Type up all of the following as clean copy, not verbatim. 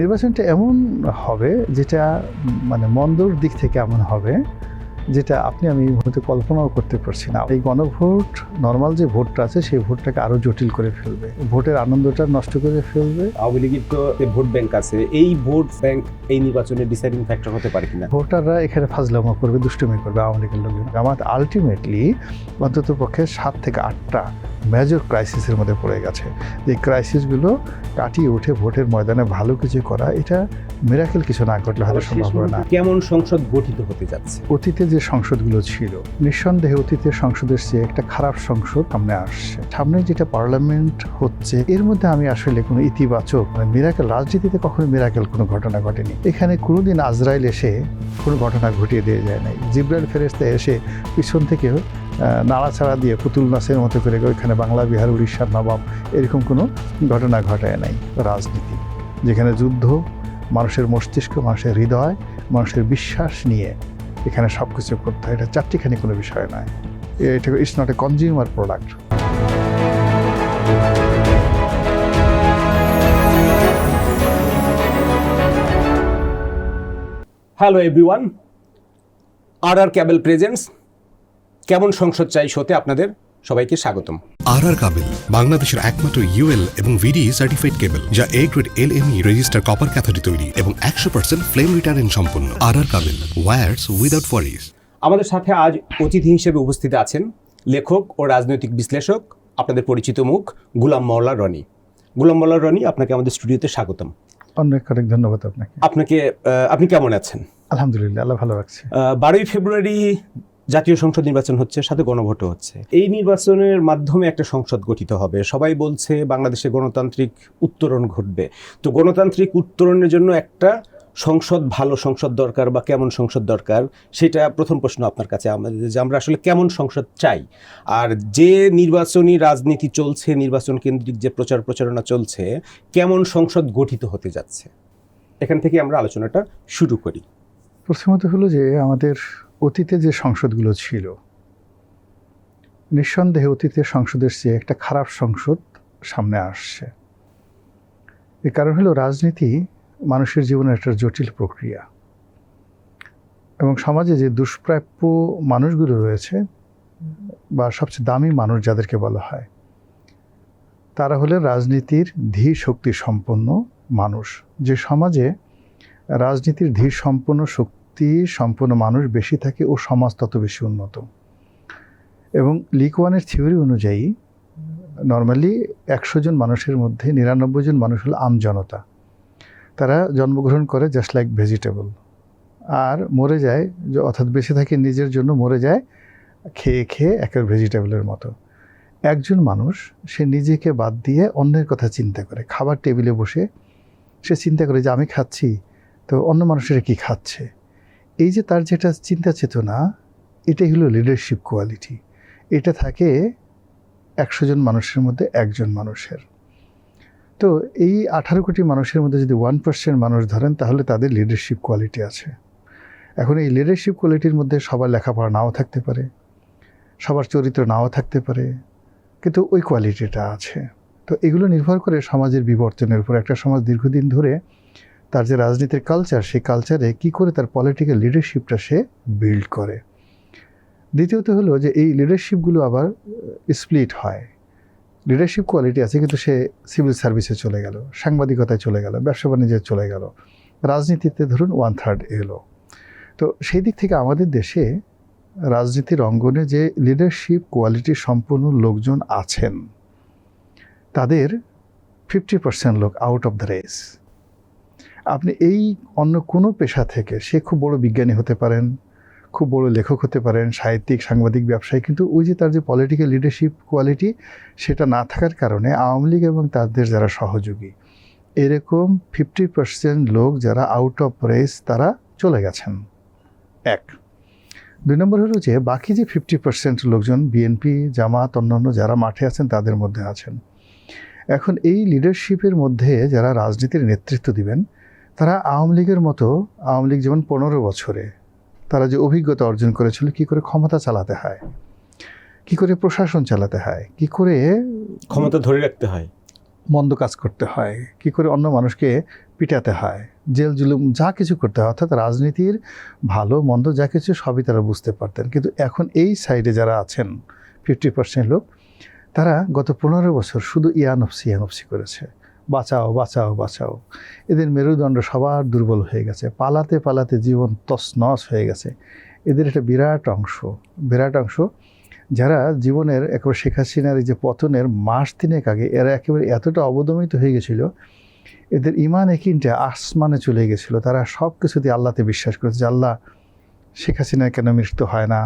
নির্বাচনটা এমন হবে যেটা মানে মন্দর দিক থেকে এমন হবে যেটা আমি হয়তো কল্পনাও করতে পারছি না। এই গণভোট নর্মাল যে ভোটটা আছে সেই ভোটটাকে আরো জটিল করে ফেলবে, ভোটের আনন্দটা নষ্ট করে ফেলবে। আওয়ামী লীগের তো ভোট ব্যাংক আছে, এই ভোট ব্যাংক এই নির্বাচনের ডিসাইডিং ফ্যাক্টর হতে পারে কিনা? ভোটাররা এখানে ফাজলামো করবে, দুষ্টুমি করবে আওয়ামী লীগের লোকজন। জামাত আলটিমেটলি অন্তত পক্ষে 7 থেকে 8টা মেজর ক্রাইসিসের মধ্যে পড়ে গেছে। যে ক্রাইসিসগুলো কাটিয়ে উঠে ভোটের ময়দানে ভালো কিছু করা, এটা মিরাকেল কিছু না করলে হয়তো সম্ভব হবে না। কেমন সংসদ গঠিত হতে যাচ্ছে? অতীতে যে সংসদগুলো ছিল, নিঃসন্দেহে অতীতের সংসদের চেয়ে একটা খারাপ সংসদ সামনে আসছে। সামনে যেটা পার্লামেন্ট হচ্ছে, এর মধ্যে আমি আসলে কোনো ইতিবাচক মিরাকেল, রাজনীতিতে কখনো মিরাকেল কোনো ঘটনা ঘটেনি। এখানে কোনোদিন আজরাইল এসে কোনো ঘটনা ঘটিয়ে দিয়ে যায় নাই। জিব্রাইল ফেরেশতা এসে পিছন থেকে নাড়াচাড়া দিয়ে পুতুল নাচের মতো করে ওইখানে বাংলা, বিহার, উড়িষ্যার নবাব এরকম কোনো ঘটনা ঘটায় নাই। রাজনীতি যেখানে যুদ্ধ, মানুষের মস্তিষ্ক, মানুষের হৃদয়, মানুষের বিশ্বাস নিয়ে এখানে সব কিছু করতে হয়। এটা চারটিখানি কোনো বিষয় নয়। এটা it's not a consumer product. Hello everyone, আর ক্যাবেল প্রেজেন্টস কেমন সংসদ চাই শোতে আপনাদের সবাইকে স্বাগতম। আর কাবেল বাংলাদেশের একমাত্র ইউএল এবং ভিডি সার্টিফাইড কেবল, যা A grade LME register copper ক্যাথোডে তৈরি এবং 100% ফ্লেম রিটার্ডেন্ট সম্পন্ন। আর কাবেল, ওয়্যারস উইদাউট ওয়ারিজ। আমাদের সাথে আজ অতিথি হিসেবে উপস্থিত আছেন লেখক ও রাজনৈতিক বিশ্লেষক, আপনাদের পরিচিত মুখ গোলাম মাওলা রনি। গোলাম মাওলা রনি, আপনাকে আমাদের স্টুডিওতে স্বাগতম। অনেক ধন্যবাদ আপনাকে। আপনি কেমন আছেন? আলহামদুলিল্লাহ, আল্লাহ ভালো রাখছে। 12ই ফেব্রুয়ারি জাতীয় সংসদ নির্বাচন হচ্ছে, সাথে গণভোটও হচ্ছে। এই নির্বাচনের মাধ্যমে একটা সংসদ গঠিত হবে। সবাই বলছে বাংলাদেশে গণতান্ত্রিক উত্তরণ ঘটবে। তো গণতান্ত্রিক উত্তরণের জন্য একটা সংসদ, ভালো সংসদ দরকার বা কেমন সংসদ দরকার, সেটা প্রথম প্রশ্ন আপনার কাছে আমাদের, যে আমরা আসলে কেমন সংসদ চাই। আর যে নির্বাচনী রাজনীতি চলছে, নির্বাচন কেন্দ্রিক যে প্রচারণা চলছে, কেমন সংসদ গঠিত হতে যাচ্ছে, এখান থেকে আমরা আলোচনাটা শুরু করি। প্রথমত হলো যে আমাদের অতীতে যে সংসদগুলো ছিল, নিঃসন্দেহে অতীতের সংসদের চেয়ে একটা খারাপ সংসদ সামনে আসছে। এর কারণ হলো রাজনীতি মানুষের জীবনের একটা জটিল প্রক্রিয়া, এবং সমাজে যে দুষ্প্রাপ্য মানুষগুলো রয়েছে বা সবচেয়ে দামি মানুষ যাদেরকে বলা হয়, তারা হলেন রাজনীতির ধীর শক্তি সম্পন্ন মানুষ। যে সমাজে রাজনীতির ধীর সম্পন্ন শক্তি সম্পন্ন মানুষ বেশি থাকে, ও সমাজ তত বেশি উন্নত। এবং লিক ওয়ানের থিওরি অনুযায়ী নর্মালি 100 জন মানুষের মধ্যে 99 জন মানুষ হলো আমজনতা। তারা জন্মগ্রহণ করে জাস্ট লাইক ভেজিটেবল, আর মরে যায়, অর্থাৎ বেঁচে থাকে নিজের জন্য, মরে যায় খেয়ে খেয়ে একের ভেজিটেবলের মতো। একজন মানুষ, সে নিজেকে বাদ দিয়ে অন্যের কথা চিন্তা করে। খাবার টেবিলে বসে সে চিন্তা করে যে আমি খাচ্ছি, তো অন্য মানুষেরা কি খাচ্ছে। এই যে তার যেটা চিন্তা চেতনা, এটাই হলো লিডারশিপ কোয়ালিটি। এটা থাকে 100 জন মানুষের মধ্যে একজন মানুষের। তো এই 18 কোটি মানুষের মধ্যে যদি 1% মানুষ ধরেন, তাহলে তাদের লিডারশিপ কোয়ালিটি আছে। এখন এই লিডারশিপ কোয়ালিটির মধ্যে সবার লেখাপড়া নাও থাকতে পারে, সবার চরিত্র নাও থাকতে পারে, কিন্তু ওই কোয়ালিটিটা আছে। তো এগুলো নির্ভর করে সমাজের বিবর্তনের উপর। একটা সমাজ দীর্ঘদিন ধরে তার যে রাজনীতির কালচার, সেই কালচারে কী করে তার পলিটিক্যাল লিডারশিপটা সে বিল্ড করে। দ্বিতীয়ত হলো যে এই লিডারশিপগুলো আবার স্প্লিট হয়। লিডারশিপ কোয়ালিটি আছে, কিন্তু সে সিভিল সার্ভিসে চলে গেল, সাংবাদিকতায় চলে গেল, ব্যবসা বাণিজ্যে চলে গেল, রাজনীতিতে ধরুন 1/3 এলো। তো সেই দিক থেকে আমাদের দেশে রাজনীতির অঙ্গনে যে লিডারশিপ কোয়ালিটি সম্পন্ন লোকজন আছেন, তাদের 50% লোক আউট অফ দ্য রেস। আপনি এই অন্য কোনো পেশা থেকে, সে খুব বড় বিজ্ঞানী হতে পারেন, খুব বড় লেখক হতে পারেন, সাহিত্যিক, সাংবাদিক, ব্যবসায়ী, কিন্তু ওই যে তার যে পলিটিক্যাল লিডারশিপ কোয়ালিটি, সেটা না থাকার কারণে আওয়ামী লীগ এবং তাদের যারা সহযোগী, এরকম 50% লোক যারা আউট অফ রেস, তারা চলে গেছেন। 1 2 নম্বর হলো যে বাকি যে 50% লোকজন, বিএনপি, জামাত, অন্যান্য যারা মাঠে আছেন, তাদের মধ্যে আছেন। এখন এই লিডারশিপের মধ্যে যারা রাজনীতির নেতৃত্ব দিবেন, তারা আওয়ামী লীগের মতো, আওয়ামী লীগ যেমন 15 বছরে তারা যে অভিজ্ঞতা অর্জন করেছিল, কী করে ক্ষমতা চালাতে হয়, কী করে প্রশাসন চালাতে হয়, কী করে ক্ষমতা ধরে রাখতে হয়, মন্দ কাজ করতে হয়, কী করে অন্য মানুষকে পিটাতে হয়, জেল জুলুম যা কিছু করতে হয়, অর্থাৎ রাজনীতির ভালো মন্দ যা কিছু সবই তারা বুঝতে পারতেন। কিন্তু এখন এই সাইডে যারা আছেন 50% লোক, তারা গত 15 বছর শুধু ইয়ানফসি করেছে, বাঁচাও বাঁচাও বাঁচাও। এদের মেরুদণ্ড সবার দুর্বল হয়ে গেছে, পালাতে পালাতে জীবন তছনছ হয়ে গেছে। এদের একটা বিরাট অংশ যারা জীবনের একেবারে শেখ হাসিনার এই যে পতনের মাস 3 আগে এরা একেবারে এতটা অবদমিত হয়ে গেছিল, এদের ইমান একিনটা আসমানে চলে গেছিলো। তারা সব কিছুতে আল্লাহতে বিশ্বাস করেছে যে আল্লাহ, শেখ হাসিনার কেন মৃত্যু হয় না,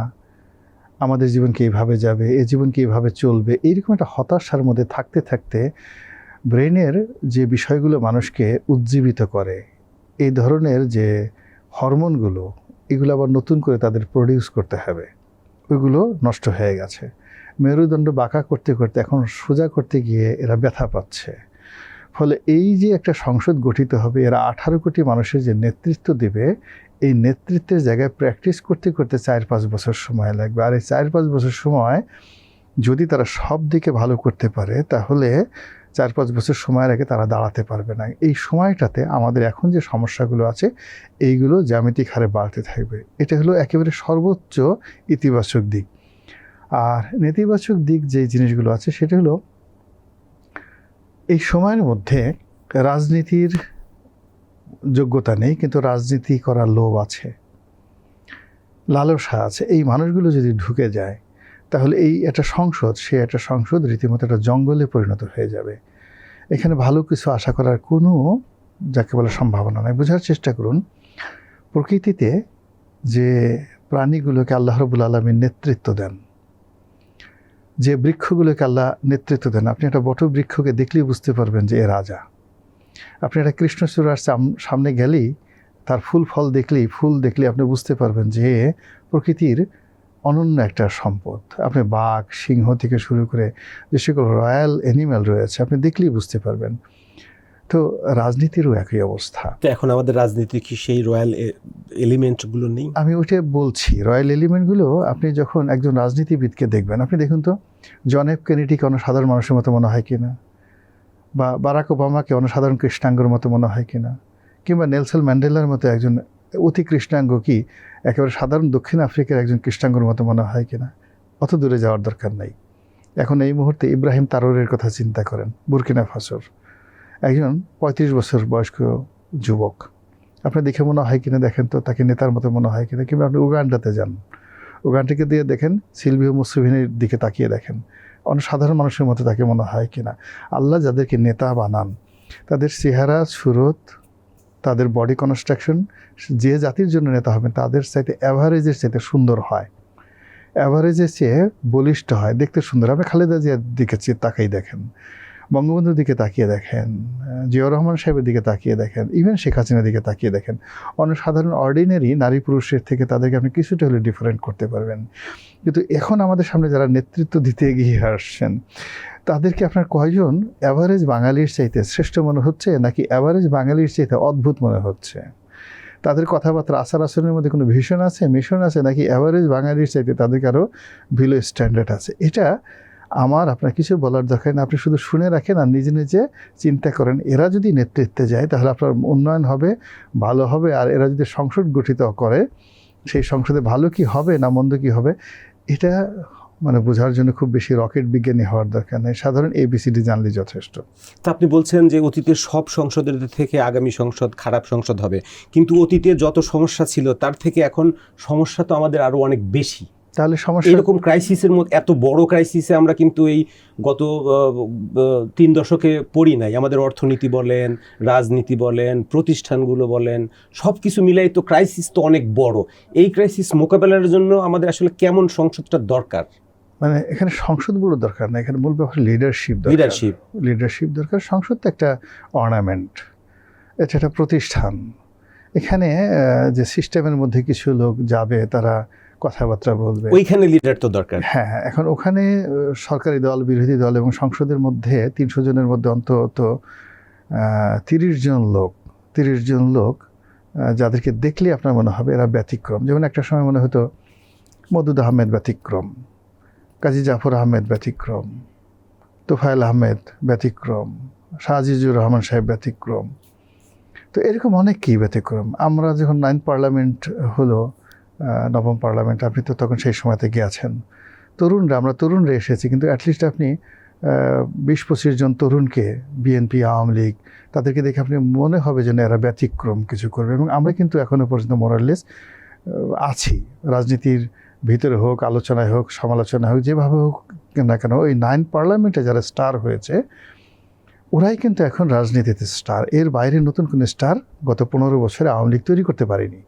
আমাদের জীবন কি এইভাবে যাবে, এই জীবন কি এইভাবে চলবে, এইরকম একটা হতাশার মধ্যে থাকতে থাকতে ব্রেনের যে বিষয়গুলো মানুষকে উজ্জীবিত করে, এই ধরনের যে হরমোনগুলো, এগুলো আবার নতুন করে তাদের প্রডিউস করতে হবে, ওইগুলো নষ্ট হয়ে গেছে। মেরুদণ্ড বাঁকা করতে করতে এখন সোজা করতে গিয়ে এরা ব্যথা পাচ্ছে। ফলে এই যে একটা সংসদ গঠিত হবে, এরা 18 কোটি মানুষের যে নেতৃত্ব দেবে, এই নেতৃত্বের জায়গায় প্র্যাকটিস করতে করতে 4-5 বছর সময় লাগবে। আর এই 4-5 বছর সময় যদি তারা সব দিকে ভালো করতে পারে, তাহলে 4-5 বছর সময়ের আগে তারা দাঁড়াতে পারবে না। এই সময়টাতে আমাদের এখন যে সমস্যাগুলো আছে, এইগুলো জ্যামিতিক হারে বাড়তে থাকবে। এটা হলো একেবারে সর্বোচ্চ ইতিবাচক দিক। আর নেতিবাচক দিক যে জিনিসগুলো আছে, সেটা হলো এই সময়ের মধ্যে রাজনীতির যোগ্যতা নেই, কিন্তু রাজনীতি করার লোভ আছে, লালসা আছে। এই মানুষগুলো যদি ঢুকে যায়, তাহলে এই একটা সংসদ রীতিমতো একটা জঙ্গলে পরিণত হয়ে যাবে। এখানে ভালো কিছু আশা করার কোনো যাকে বলে সম্ভাবনা নেই। বোঝার চেষ্টা করুন, প্রকৃতিতে যে প্রাণীগুলোকে আল্লাহ রাব্বুল আলামিন নেতৃত্ব দেন, যে বৃক্ষগুলোকে আল্লাহ নেতৃত্ব দেন, আপনি একটা বটবৃক্ষকে দেখলেই বুঝতে পারবেন যে এ রাজা। আপনি একটা কৃষ্ণচূড়ার সামনে গেলেই, তার ফুল দেখলেই আপনি বুঝতে পারবেন যে প্রকৃতির অনন্য একটা সম্পদ। আপনি বাঘ, সিংহ থেকে শুরু করে যে সকল রয়্যাল অ্যানিম্যাল রয়েছে, আপনি দেখলেই বুঝতে পারবেন। তো রাজনীতিরও একই অবস্থা। তো এখন আমাদের রাজনীতি কি সেই রয়্যাল এলিমেন্টগুলো নেই? আমি ওইটা বলছি, রয়্যাল এলিমেন্টগুলো আপনি যখন একজন রাজনীতিবিদকে দেখবেন, আপনি দেখুন তো জন এফ কেনেডিকে সাধারণ মানুষের মতো মনে হয় কিনা, বা বারাক ওবামাকে সাধারণ কৃষ্ণাঙ্গর মতো মনে হয় কিনা, কিংবা নেলসন ম্যান্ডেলার মতো একজন অতি কৃষ্ণাঙ্গ কি একেবারে সাধারণ দক্ষিণ আফ্রিকার একজন কৃষ্ণাঙ্গর মতো মনে হয় কিনা। অত দূরে যাওয়ার দরকার নাই। এখন এই মুহূর্তে ইব্রাহিম তারোরের কথা চিন্তা করেন, বুরকিনা ফাসোর একজন 35 বছর বয়স্ক যুবক। আপনি দেখে মনে হয় কিনা দেখেন তো, তাকে নেতার মতো মনে হয় কিনা। কিংবা আপনি উগান্ডাতে যান, উগান্ডাকে দিয়ে দেখেন, সিলভিও মুসেভিনির দিকে তাকিয়ে দেখেন, সাধারণ মানুষের মতো তাকে মনে হয় কিনা। আল্লাহ যাদেরকে নেতা বানান, তাদের চেহারা, সুরত, তাদের বডি কনস্ট্রাকশন, যে জাতির জন্য নেতা হবেন তাদের চাইতে অ্যাভারেজের চাইতে সুন্দর হয়, অ্যাভারেজের চেয়ে বলিষ্ঠ হয়, দেখতে সুন্দর। আপনি খালেদা জিয়ার দিকে তাকিয়ে দেখেন, বঙ্গবন্ধুর দিকে তাকিয়ে দেখেন, জিয়াউর রহমান সাহেবের দিকে তাকিয়ে দেখেন, ইভেন শেখ হাসিনার দিকে তাকিয়ে দেখেন। সাধারণ অর্ডিনারি নারী পুরুষের থেকে তাদেরকে আপনি কিছুটা হলে ডিফারেন্ট করতে পারবেন। কিন্তু এখন আমাদের সামনে যারা নেতৃত্ব দিতে এগিয়ে আসছেন, তাদেরকে আপনার কয়জন অ্যাভারেজ বাঙালির চাইতে শ্রেষ্ঠ মনে হচ্ছে, নাকি অ্যাভারেজ বাঙালির চাইতে অদ্ভুত মনে হচ্ছে? তাদের কথাবার্তা, আচার আচরণের মধ্যে কোনো মিশন আছে, নাকি অ্যাভারেজ বাঙালির চাইতে তাদের আরও বিলো স্ট্যান্ডার্ড আছে? এটা আমার আপনার কিছু বলার দরকার না। আপনি শুধু শুনে রাখেন আর নিজে নিজে চিন্তা করেন, এরা যদি নেতৃত্বে যায় তাহলে আপনার উন্নয়ন হবে, ভালো হবে। আর এরা যদি সংসদ গঠিত করে, সেই সংসদে ভালো কি হবে না মন্দ কি হবে, এটা বোঝার জন্য খুব বেশি রকেট বিজ্ঞানী হওয়ার দরকার নেই, সাধারণ ABCD জানলে যথেষ্ট। তা আপনি বলছেন যে অতীতের সব সংসদের থেকে আগামী সংসদ খারাপ সংসদ হবে, কিন্তু অতীতে যত সমস্যা ছিল তার থেকে এখন সমস্যা তো আমাদের আরও অনেক বেশি। তাহলে সমস্যা এরকম ক্রাইসিসের মধ্যে, এত বড় ক্রাইসিসে আমরা কিন্তু এই গত 3 দশকে পড়ি নাই। আমাদের অর্থনীতি বলেন, রাজনীতি বলেন, প্রতিষ্ঠানগুলো বলেন, সব কিছু মিলাই তো ক্রাইসিস তো অনেক বড়। এই ক্রাইসিস মোকাবেলার জন্য আমাদের আসলে কেমন সংসদটা দরকার? এখানে সংসদ বড় দরকার না, এখানে মূল ব্যাপার লিডারশিপ দরকার। সংসদ তো একটা অর্নামেন্ট, এটা একটা প্রতিষ্ঠান। এখানে যে সিস্টেমের মধ্যে কিছু লোক যাবে, তারা কথাবার্তা বলবে, ওইখানে লিডার তো দরকার। হ্যাঁ, এখন ওখানে সরকারি দল, বিরোধী দল এবং সংসদের মধ্যে 300 জনের মধ্যে অন্তত 30 জন লোক যাদেরকে দেখলে আপনার মনে হবে এরা ব্যতিক্রম। যেমন একটা সময় মনে হতো মওদুদ আহমেদ ব্যতিক্রম, কাজী জাফর আহমেদ ব্যতিক্রম, তোফায়েল আহমেদ ব্যতিক্রম, শাহ আজিজুর রহমান সাহেব ব্যতিক্রম। তো তো এরকম অনেকই ব্যতিক্রম। আমরা যখন 9th পার্লামেন্ট হলো, 9ম পার্লামেন্ট, আপনি তো তখন সেই সময়তে গিয়েছেন, আমরা তরুণরা এসেছি, কিন্তু অ্যাটলিস্ট আপনি 20-25 জন তরুণকে, বিএনপি, আওয়ামী লীগ, তাদেরকে দেখে আপনি মনে হবে যে না এরা ব্যতিক্রম কিছু করবে। এবং আমরা কিন্তু এখনও পর্যন্ত মোরাললেস আছি, রাজনীতির ভিতরে হোক, আলোচনায় হোক, সমালোচনায় হোক, যেভাবে হোক না কেন, ওই 9 পার্লামেন্টে যারা স্টার হয়েছে ওরাই কিন্তু এখন রাজনীতিতে স্টার। এর বাইরে নতুন কোনো স্টার গত 15 বছরে আওয়ামী লীগ তৈরি করতে পারেনি,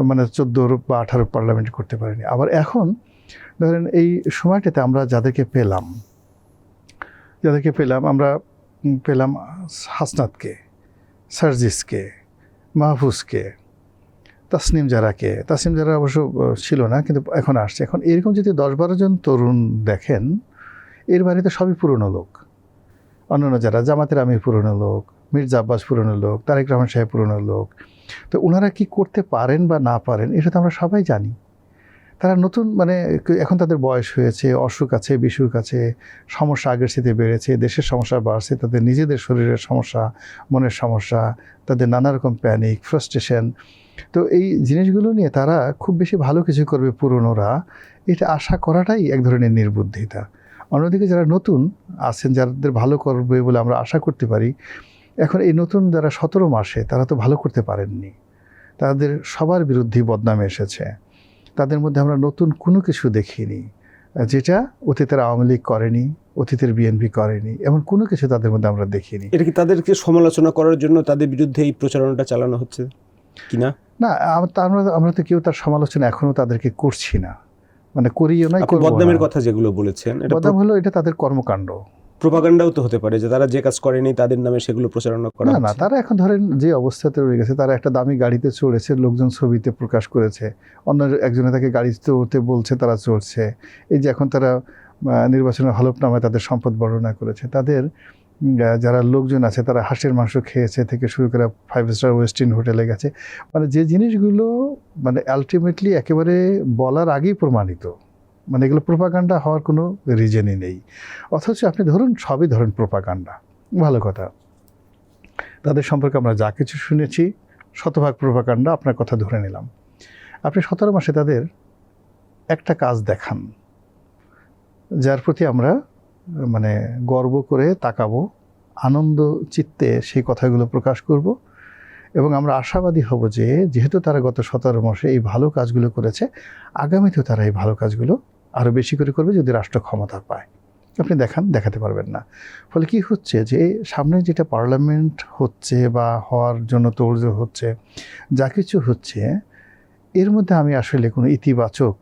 মানে 14 বা 18 পার্লামেন্ট করতে পারেনি। আবার এখন ধরেন এই সময়টাতে আমরা যাদেরকে পেলাম, আমরা পেলাম হাসনাতকে, সার্জিসকে, মাহফুজকে, তাসনিম যারা অবশ্য ছিল না কিন্তু এখন আসছে। এখন এরকম যদি 10-12 জন তরুণ দেখেন, এর বাইরে তো সবই পুরনো লোক। অন্যান্য যারা জামাতের আমির পুরনো লোক, মির্জা আব্বাস পুরনো লোক, তারেক রহমান সাহেব পুরনো লোক। তো ওনারা কি করতে পারেন বা না পারেন এটা তো আমরা সবাই জানি। তারা নতুন, মানে এখন তাদের বয়স হয়েছে, অসুখ আছে, বিসুখ আছে, সমস্যা আগের সাথে বেড়েছে, দেশের সমস্যা বাড়ছে, তাদের নিজেদের শরীরের সমস্যা, মনের সমস্যা, তাদের নানা রকম প্যানিক, ফ্রাস্ট্রেশন। তো এই জিনিসগুলো নিয়ে তারা খুব বেশি ভালো কিছু করবে পুরনোরা, এটা আশা করাটাই এক ধরনের নির্বুদ্ধিতা। অন্যদিকে যারা নতুন আছেন, যাদের ভালো করবে বলে আমরা আশা করতে পারি, এখন এই নতুন যারা 17 মাসে, তারা তো ভালো করতে পারেননি, তাদের সবার বিরুদ্ধেই বদনামে এসেছে। তাদের মধ্যে আমরা নতুন কোনো কিছু দেখিনি, যেটা অতীতের আওয়ামী লীগ করেনি, অতীতের বিএনপি করেনি, এমন কোনো কিছু তাদের মধ্যে আমরা দেখিনি। এটা কি তাদেরকে সমালোচনা করার জন্য তাদের বিরুদ্ধে এই প্রচারণাটা চালানো হচ্ছে কিনা? না, আমরা তো কেউ তার সমালোচনা এখনো তাদেরকে করছি না, মানে করিও না। বদনামের কথা যেগুলো বলেছেন, বদনাম হলো এটা তাদের কর্মকাণ্ড। প্রোপাগান্ডাও তো হতে পারে যে তারা যে কাজ করেনি তাদের নামে সেগুলো প্রচারণা করা না, তারা এখন ধরেন যে অবস্থাতে রয়ে গেছে, তারা একটা দামি গাড়িতে চড়েছে, লোকজন ছবিতে প্রকাশ করেছে, অন্য একজনে তাকে গাড়িতে উঠতে বলছে, তারা চড়ছে। এই যে এখন তারা নির্বাচনের হলফনামায় তাদের সম্পদ বর্ণনা করেছে, তাদের যারা লোকজন আছে তারা হাঁসের মাংস খেয়েছে থেকে শুরু করে 5 স্টার ওয়েস্টিন হোটেলে গেছে, মানে যে জিনিসগুলো মানে আলটিমেটলি একেবারে বলার আগেই প্রমাণিত, মানে এগুলো প্রোপাগান্ডা হওয়ার কোনো রিজনই নেই। অথচ আপনি সবই ধরুন প্রোপাগান্ডা, ভালো কথা। তাদের সম্পর্কে আমরা যা কিছু শুনেছি 100% প্রোপাগান্ডা, আপনার কথা ধরে নিলাম। আপনি 17 মাসে তাদের একটা কাজ দেখান যার প্রতি আমরা মানে গর্ব করে তাকাবো, আনন্দ চিত্তে সেই কথাগুলো প্রকাশ করব, এবং আমরা আশাবাদী হব যে যেহেতু তারা গত 17 মাসে এই ভালো কাজগুলো করেছে, আগামীতেও তারা এই ভালো কাজগুলো আরও বেশি করে করবে যদি রাষ্ট্র ক্ষমতা পায়। আপনি দেখাতে পারবেন না। ফলে কি হচ্ছে যে সামনে যেটা পার্লামেন্ট হচ্ছে বা হওয়ার জন্য তোড়জোড় হচ্ছে, যা কিছু হচ্ছে, এর মধ্যে আমি আসলে কোনো ইতিবাচক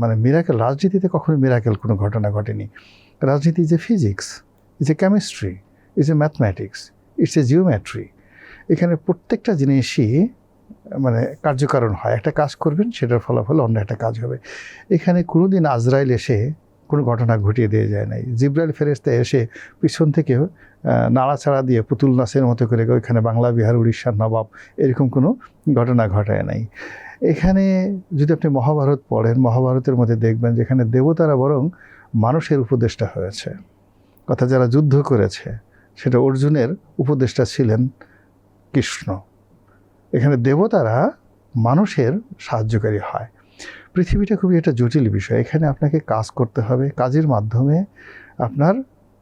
মানে মিরাকেল, রাজনীতিতে কখনো মিরাকেল কোনো ঘটনা ঘটেনি। রাজনীতি is a physics, is a chemistry, is a mathematics, it's a geometry. এখানে প্রত্যেকটা জিনিসই মানে কার্যকারণ হয়। একটা কাজ করবেন, সেটার ফলাফল অন্য একটা কাজ হবে। এখানে কোনোদিন আজরাইল এসে কোনো ঘটনা ঘটিয়ে দিয়ে যায় নাই। জিব্রাইল ফেরেশতা এসে পিছন থেকে নাড়াচাড়া দিয়ে পুতুল নাচের মতো করে ওইখানে বাংলা, বিহার, উড়িষ্যার নবাব এরকম কোনো ঘটনা ঘটায় নাই। এখানে যদি আপনি মহাভারত পড়েন, মহাভারতের মধ্যে দেখবেন যেখানে দেবতারা বরং মানুষের উপদেষ্টা হয়েছে। কথা যারা যুদ্ধ করেছে সেটা অর্জুনের উপদেষ্টা ছিলেন কৃষ্ণ। এখানে দেবতারা মানুষের সাহায্যকারী হয়। পৃথিবীটা খুবই একটা জটিল বিষয়। এখানে আপনাকে কাজ করতে হবে, কাজের মাধ্যমে আপনার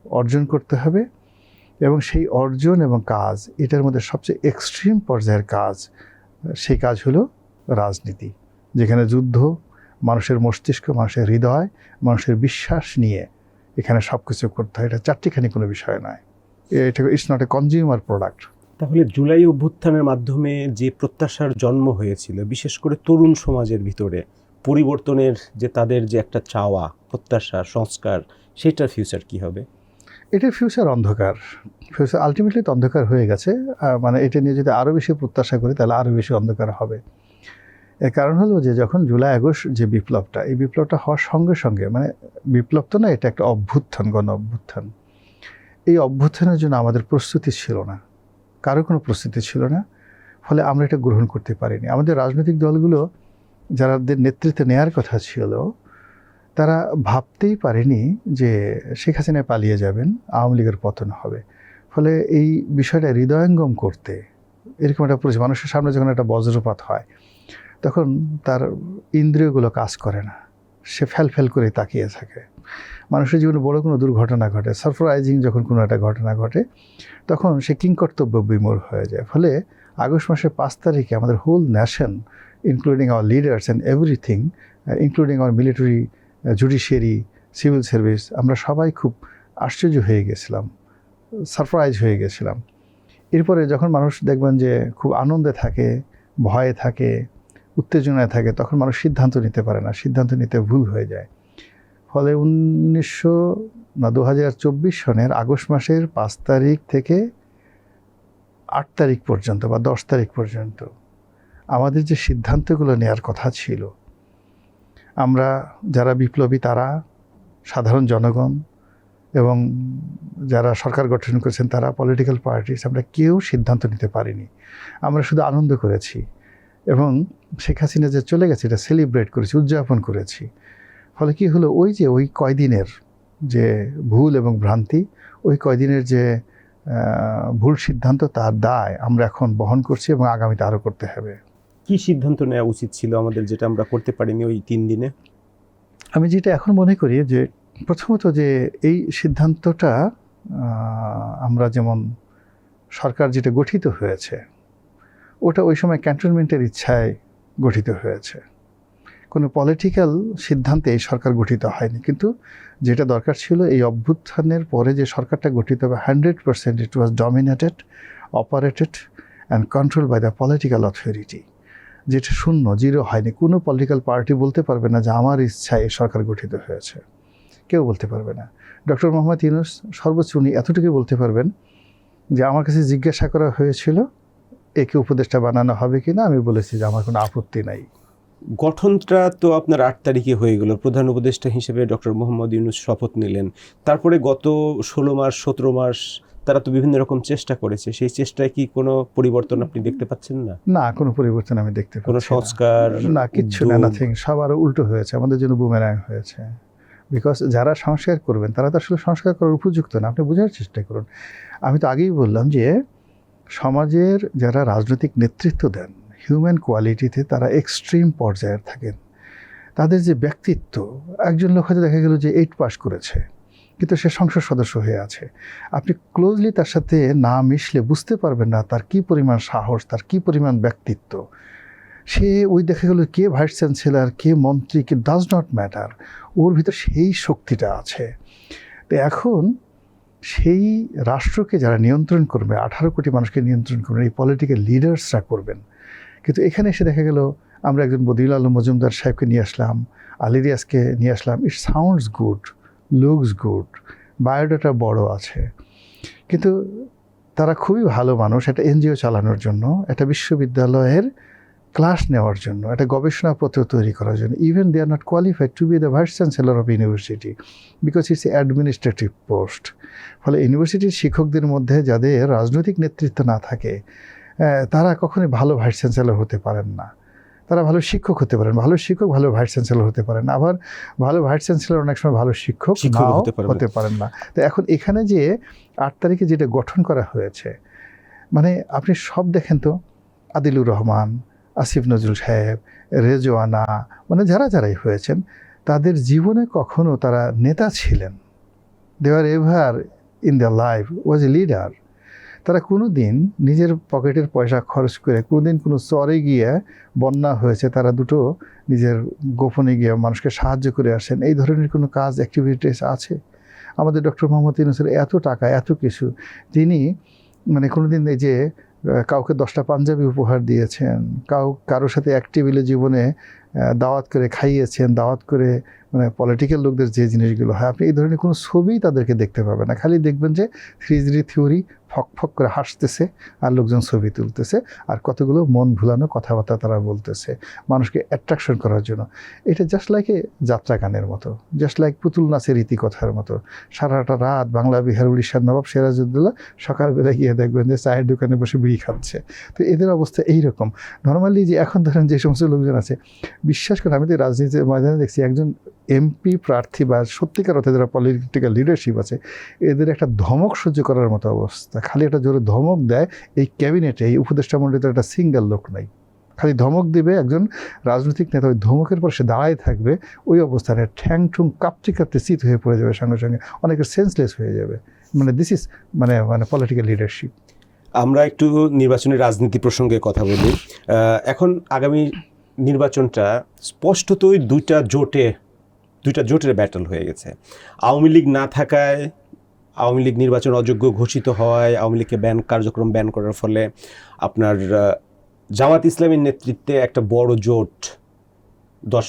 অর্জন করতে হবে, এবং সেই অর্জন এবং কাজ, এটার মধ্যে সবচেয়ে এক্সট্রিম পর্যায়ের কাজ, সেই কাজ হলো রাজনীতি, যেখানে যুদ্ধ, মানুষের মস্তিষ্ক, মানুষের হৃদয়, মানুষের বিশ্বাস নিয়ে এখানে সব কিছু করতে হয়। এটা চারটিখানি কোনো বিষয় নয়, এটা it's not a consumer product. তাহলে জুলাই অভ্যুত্থানের মাধ্যমে যে প্রত্যাশার জন্ম হয়েছিল, বিশেষ করে তরুণ সমাজের ভিতরে পরিবর্তনের যে তাদের যে একটা চাওয়া, প্রত্যাশা, সংস্কার, সেটার ফিউচার কি হবে? এটার ফিউচার অন্ধকার। ফিউচার আলটিমেটলি তো অন্ধকার হয়ে গেছে। মানে এটা নিয়ে যদি আরও বেশি প্রত্যাশা করি তাহলে আরও বেশি অন্ধকার হবে। এর কারণ হলো যে যখন জুলাই আগস্ট যে বিপ্লবটা, এই বিপ্লবটা হওয়ার সঙ্গে সঙ্গে, মানে বিপ্লব তো না, এটা একটা অভ্যুত্থান, গণ অভ্যুত্থান। এই অভ্যুত্থানের জন্য আমাদের প্রস্তুতি ছিল না, কারো কোনো প্রস্তুতি ছিল না। ফলে আমরা এটা গ্রহণ করতে পারিনি। আমাদের রাজনৈতিক দলগুলো যাদের নেতৃত্বে নেওয়ার কথা ছিল, তারা ভাবতেই পারেনি যে শেখ হাসিনা পালিয়ে যাবেন, আওয়ামী লীগের পতন হবে। ফলে এই বিষয়টা হৃদয়ঙ্গম করতে এরকম একটা পরিস্থিতি, মানুষের সামনে যখন একটা বজ্রপাত হয় তখন তার ইন্দ্রিয়গুলো কাজ করে না, সে ফেল করে তাকিয়ে থাকে। মানুষের জীবনে বড় কোনো দুর্ঘটনা ঘটে, সারপ্রাইজিং যখন কোনো একটা ঘটনা ঘটে, তখন সে কিংকর্তব্য বিমূঢ় হয়ে যায়। ফলে আগস্ট মাসের 5 তারিখে আমাদের whole nation, including our leaders and everything, including our military, judiciary, civil service, আমরা সবাই খুব আশ্চর্য হয়ে গেছিলাম, সারপ্রাইজ হয়ে গেছিলাম। এরপরে যখন মানুষ দেখবেন যে খুব আনন্দে থাকে, ভয়ে থাকে, উত্তেজনায় থাকে, তখন মানুষ সিদ্ধান্ত নিতে পারে না, সিদ্ধান্ত নিতে ভুল হয়ে যায়। ফলে 2024 সনের আগস্ট মাসের 5 তারিখ থেকে 8 তারিখ পর্যন্ত বা 10 তারিখ পর্যন্ত আমাদের যে সিদ্ধান্তগুলো নেওয়ার কথা ছিল, আমরা যারা বিপ্লবী তারা, সাধারণ জনগণ এবং যারা সরকার গঠন করেছেন তারা, পলিটিক্যাল পার্টিস, আমরা কেউ সিদ্ধান্ত নিতে পারিনি। আমরা শুধু আনন্দ করেছি এবং শেখ হাসিনা যে চলে গেছে এটা সেলিব্রেট করেছি, উদযাপন করেছি। ফলে কি হলো, ওই কয়দিনের যে ভুল এবং ভ্রান্তি, ওই কয়দিনের যে ভুল সিদ্ধান্ত, তার দায় আমরা এখন বহন করছি এবং আগামীতে আরও করতে হবে। কি সিদ্ধান্ত নেওয়া উচিত ছিল আমাদের, যেটা আমরা করতে পারিনি ওই 3 দিনে? আমি যেটা এখন মনে করি যে প্রথমত যে এই সিদ্ধান্তটা আমরা যেমন সরকার যেটা গঠিত হয়েছে ওটা ওই সময় ক্যান্টনমেন্টের ইচ্ছায় গঠিত হয়েছে, কোনো পলিটিক্যাল সিদ্ধান্তে এই সরকার গঠিত হয়নি। কিন্তু যেটা দরকার ছিল, এই অভ্যুত্থানের পরে যে সরকারটা গঠিত হবে 100% it was dominated, operated and control by the political authority, যেটা শূন্য, জিরো হয়নি। কোনো পলিটিক্যাল পার্টি বলতে পারবে না যে আমার ইচ্ছায় এই সরকার গঠিত হয়েছে, কেউ বলতে পারবে না। ডক্টর মোহাম্মদ ইউনূস সর্বোচ্চ উনি এতটুকুই বলতে পারবেন যে আমার কাছে জিজ্ঞাসা করা হয়েছিল একে উপদেষ্টা বানানো হবে কিনা, আমি বলেছি যে আমার কোনো আপত্তি নাই। গঠনটা তো আপনার 8 তারিখে হয়ে গেল, প্রধান উপদেষ্টা হিসেবে ডক্টর মোহাম্মদ ইউনূস শপথ নিলেন। তারপরে গত 16 মাস 17 মাস তারা তো বিভিন্ন রকম চেষ্টা করেছে, সেই চেষ্টায় কি কোনো পরিবর্তন আপনি দেখতে পাচ্ছেন না? না, কোনো পরিবর্তন আমি দেখতে পাচ্ছি না। কোনো সংস্কার না, কিচ্ছু না, নাথিং। সব আরও উল্টো হয়েছে, আমাদের জন্য বুমেরাং হয়েছে। বিকজ যারা সংস্কার করবেন তারা তো আসলে সংস্কার করার উপযুক্ত না। আপনি বোঝার চেষ্টা করুন। আমি তো আগেই বললাম যে সমাজের যারা রাজনৈতিক নেতৃত্ব দেন, হিউম্যান কোয়ালিটিতে তারা এক্সট্রিম পর্যায়ের থাকেন। তাদের যে ব্যক্তিত্ব, একজন লোক হয়তো দেখা গেল যে 8 পাস করেছে কিন্তু সে সংসদ সদস্য হয়ে আছে, আপনি ক্লোজলি তার সাথে না মিশলে বুঝতে পারবেন না তার কী পরিমাণ সাহস, তার কী পরিমাণ ব্যক্তিত্ব। সে ওই দেখা গেল কে ভাইস চ্যান্সেলর, কে মন্ত্রী, কে ডাজ নট ম্যাটার, ওর ভিতর সেই শক্তিটা আছে। তো এখন সেই রাষ্ট্রকে যারা নিয়ন্ত্রণ করবে, 18 কোটি মানুষকে নিয়ন্ত্রণ করবেন, এই পলিটিক্যাল লিডার্সরা করবেন। কিন্তু এখানে এসে দেখা গেল আমরা একজন বদিউল আলম মজুমদার সাহেবকে নিয়ে আসলাম, আলী রিয়াজকে নিয়ে আসলাম। It sounds good, looks good, biodata বড় আছে, কিন্তু তারা খুবই ভালো মানুষ একটা এনজিও চালানোর জন্য, একটা বিশ্ববিদ্যালয়ের ক্লাস নেওয়ার জন্য, একটা গবেষণাপত্র তৈরি করার জন্য। Even they are not qualified to be the vice chancellor of university because it's a administrative post. ফলে ইউনিভার্সিটির শিক্ষকদের মধ্যে যাদের রাজনৈতিক নেতৃত্ব না থাকে তারা কখনোই ভালো ভাইস চ্যান্সেলর হতে পারেন না। তারা ভালো শিক্ষক হতে পারেন, ভালো শিক্ষক ভালো ভাইস চ্যান্সেলর হতে পারেন না, আবার ভালো ভাইস চ্যান্সেলর অনেক সময় ভালো শিক্ষক নাও হতে পারেন না। তো এখন এখানে যে 8 তারিখে যেটা গঠন করা হয়েছে, মানে আপনি সব দেখেন তো, আদিলুর রহমান, আসিফ নজরুল সাহেব, রেজওয়ানা, মানে যারাই হয়েছেন তাদের জীবনে কখনো তারা নেতা ছিলেন, they are ever in the life was a leader. তারা কোনো দিন নিজের পকেটের পয়সা খরচ করে, কোনো দিন কোনো চরে গিয়ে বন্যা হয়েছে তারা দুটো নিজের গোপনে গিয়ে মানুষকে সাহায্য করে আসেন, এই ধরনের কোনো কাজ অ্যাক্টিভিটিস আছে? আমাদের ডক্টর মোহাম্মদ ইউনূসের এত টাকা, এত কিছু, তিনি মানে কোনো দিন এই যে কাউকে 10টা পাঞ্জাবি উপহার দিয়েছেন, কারোর সাথে এক টেবিলে জীবনে দাওয়াত করে খাইয়েছেন, দাওয়াত করে, মানে পলিটিক্যাল লোকদের যে জিনিসগুলো হয়, আপনি এই ধরনের কোনো ছবিই তাদেরকে দেখতে পাবেন না। খালি দেখবেন যে 3G থিওরি ফক করে হাসতেছে আর লোকজন ছবি তুলতেছে আর কতগুলো মন ভুলানো কথাবার্তা তারা বলতেছে মানুষকে অ্যাট্রাকশন করার জন্য। এটা জাস্ট লাইক এ যাত্রা গানের মতো, জাস্ট লাইক পুতুল নাচের রীতিকথার মতো। সারাটা রাত বাংলা, বিহার, উড়িষ্যার নবাব সিরাজউদ্দৌলা সকালবেলা গিয়ে দেখবেন যে চায়ের দোকানে বসে বিড়ি খাচ্ছে। তো এদের অবস্থা এইরকম। নর্মালি যে এখন ধরেন যে সমস্ত লোকজন আছে, বিশ্বাস করে আমি তো রাজনীতির ময়দানে দেখছি একজন এমপি প্রার্থী বা সত্যিকার অর্থে যারা পলিটিক্যাল লিডারশিপ আছে, এদের একটা ধমক সহ্য করার মতো অবস্থা। খালি একটা জোরে ধমক দেয়, এই ক্যাবিনেটে এই উপদেষ্টা মণ্ডলীতে একটা সিঙ্গেল লোক নাই, খালি ধমক দিবে একজন রাজনৈতিক নেতা, ওই ধমকের পর সে দাঁড়ায় থাকবে, ওই অবস্থানে ঠ্যাং ঠুং কাঁপতে কাঁপতে চিত হয়ে পড়ে যাবে, সঙ্গে সঙ্গে অনেকের সেন্সলেস হয়ে যাবে। মানে দিস ইজ মানে পলিটিক্যাল লিডারশিপ। আমরা একটু নির্বাচনের রাজনীতি প্রসঙ্গে কথা বলি। এখন আগামী নির্বাচনটা স্পষ্টতই দুইটা জোটের ব্যাটল হয়ে গেছে। আওয়ামী লীগ না থাকায় আওয়ামী লীগ নির্বাচন অযোগ্য ঘোষিত হয়, আওয়ামী লীগকে কার্যক্রম ব্যান করার ফলে আপনার জামাত ইসলামীর নেতৃত্বে একটা বড় জোট, 10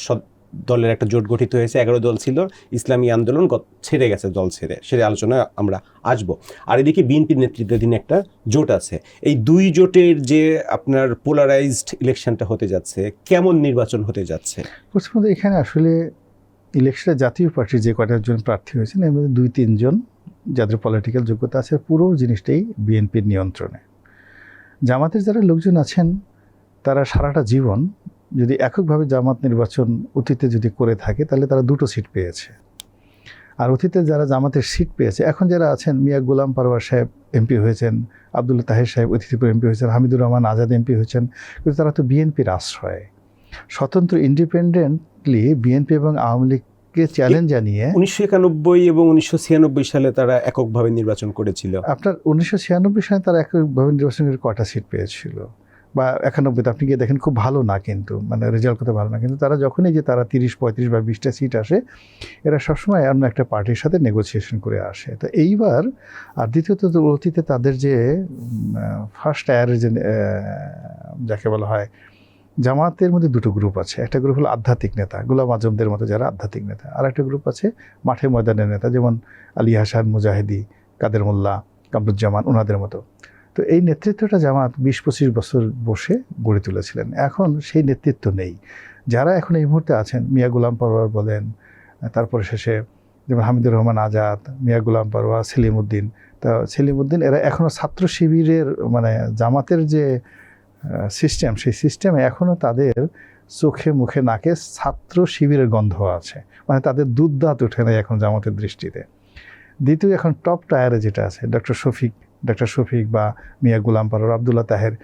দলের একটা জোট গঠিত হয়েছে। 11 দল ছিল, ইসলামী আন্দোলন ছেড়ে গেছে, দল ছেড়ে আলোচনায় আমরা আসবো। আর এদিকে বিএনপির নেতৃত্বাধীন একটা জোট আছে। এই দুই জোটের যে আপনার পোলারাইজড ইলেকশনটা হতে যাচ্ছে, কেমন নির্বাচন হতে যাচ্ছে? প্রথমত এখানে আসলে ইলেকশনে জাতীয় পার্টির যে কয়টা জন প্রার্থী হয়েছেন এর মধ্যে 2-3 জন যাদের পলিটিক্যাল যোগ্যতা আছে, পুরো জিনিসটাই বিএনপির নিয়ন্ত্রণে। জামাতের যারা লোকজন আছেন তারা সারাটা জীবন যদি এককভাবে জামাত নির্বাচন অতীতে যদি করে থাকে তাহলে তারা 2টো সিট পেয়েছে। আর অতীতে যারা জামাতের সিট পেয়েছে, এখন যারা আছেন, মিয়া গোলাম পারওয়ার সাহেব এমপি হয়েছেন, আব্দুল তাহের সাহেব অতিথিপুর এমপি হয়েছেন, হামিদুর রহমান আজাদ এমপি হয়েছেন, কিন্তু তারা তো বিএনপির আশ্রয়। স্বতন্ত্র ইন্ডিপেন্ডেন্টলি বিএনপি এবং আওয়ামী লীগকে চ্যালেঞ্জ জানিয়ে 1991 এবং 1996 সালে তারা এককভাবে নির্বাচন করেছিল। আপনার 1996 সালে তারা এককভাবে নির্বাচন করে কটা সিট পেয়েছিল, বা 91তে আপনি গিয়ে দেখেন খুব ভালো না, কিন্তু মানে রেজাল্ট করতে ভালো না, কিন্তু তারা যখনই যে তারা 30, 35 বা 20টা সিট আসে, এরা সবসময় অন্য একটা পার্টির সাথে নেগোসিয়েশন করে আসে। তো এইবার আর দ্বিতীয়ত অতীতে তাদের যে ফার্স্ট টায়ারের যে যাকে বলা হয়, জামাতের মধ্যে 2টো গ্রুপ আছে। একটা গ্রুপ হলো আধ্যাত্মিক নেতা, গোলাম আজমদের মতো যারা আধ্যাত্মিক নেতা, আর একটা গ্রুপ আছে মাঠে ময়দানের নেতা, যেমন আলী হাসান মুজাহিদি, কাদের মোল্লা, কামরুজ্জামান, ওনাদের মতো। তো এই নেতৃত্বটা জামাত 20-25 বছর বসে গড়ে তুলেছিলেন। এখন সেই নেতৃত্ব নেই। যারা এখন এই মুহূর্তে আছেন, মিয়া গোলাম পারওয়ার বলেন, তারপরে শেষে যেমন হামিদুর রহমান আজাদ, মিয়া গোলাম পারওয়ার, সেলিম উদ্দিন, এরা এখনও ছাত্র শিবিরের মানে জামাতের যে সিস্টেম, সেই সিস্টেমে এখনও তাদের চোখে মুখে নাকে ছাত্র শিবিরের গন্ধ আছে, মানে তাদের দুধ দাঁত ওঠে না এখন জামাতের দৃষ্টিতে। দ্বিতীয়, এখন টপ টায়ারে যেটা আছে, ডক্টর শফিক বা মিয়া গোলাম পারওয়ার, আব্দুল্লাহ তাহের,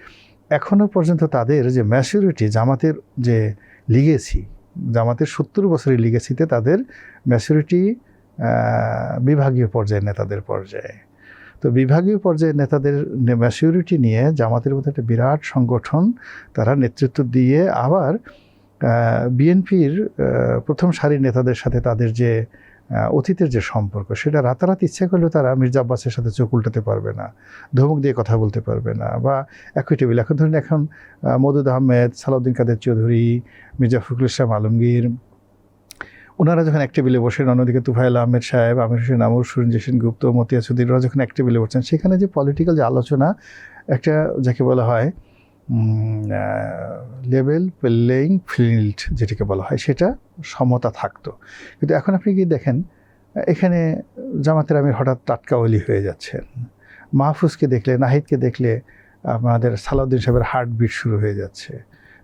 এখনও পর্যন্ত তাদের যে ম্যাচুরিটি, জামাতের যে লিগেসি, জামাতের 70 বছরের লিগেসিতে তাদের ম্যাচুরিটি বিভাগীয় পর্যায়ে, নেতাদের পর্যায়ে। তো বিভাগীয় পর্যায়ে নেতাদের ম্যাচুরিটি নিয়ে জামাতের মধ্যে একটা বিরাট সংগঠন তারা নেতৃত্ব দিয়ে, আবার বিএনপির প্রথম সারির নেতাদের সাথে তাদের যে অতীতের যে সম্পর্ক, সেটা রাতারাতি ইচ্ছে করলেও তারা মির্জা আব্বাসের সাথে চোখ উল্টাতে পারবে না, ধমক দিয়ে কথা বলতে পারবে না, বা একই টেবিল। এখন ধরুন এখন মওদুদ আহমেদ, সালাউদ্দিন কাদের চৌধুরী, মির্জা ফখরুল ইসলাম আলমগীর, ওনারা যখন এক টেবিলে বসেন, অন্যদিকে তুফাইল আহমেদ সাহেব, আমির হোসেন আমর, সুরঞ্জিত সেনগুপ্ত, মতিয়া চৌধুরী, ওরা যখন এক টেবিলে বসছেন, সেখানে যে পলিটিক্যাল যে আলোচনা, একটা যাকে বলা হয় লেভেল প্লেইং ফিল্ড যেটাকে বলা হয়, সেটা সমতা থাকতো। কিন্তু এখন আপনি কি দেখেন, এখানে জামাতের আমির হঠাৎ টাটকা ওলি হয়ে যাচ্ছেন, মাহফুজকে দেখলে, নাহিদকে দেখলে আমাদের সালাউদ্দিন সাহেবের হার্টবিট শুরু হয়ে যাচ্ছে।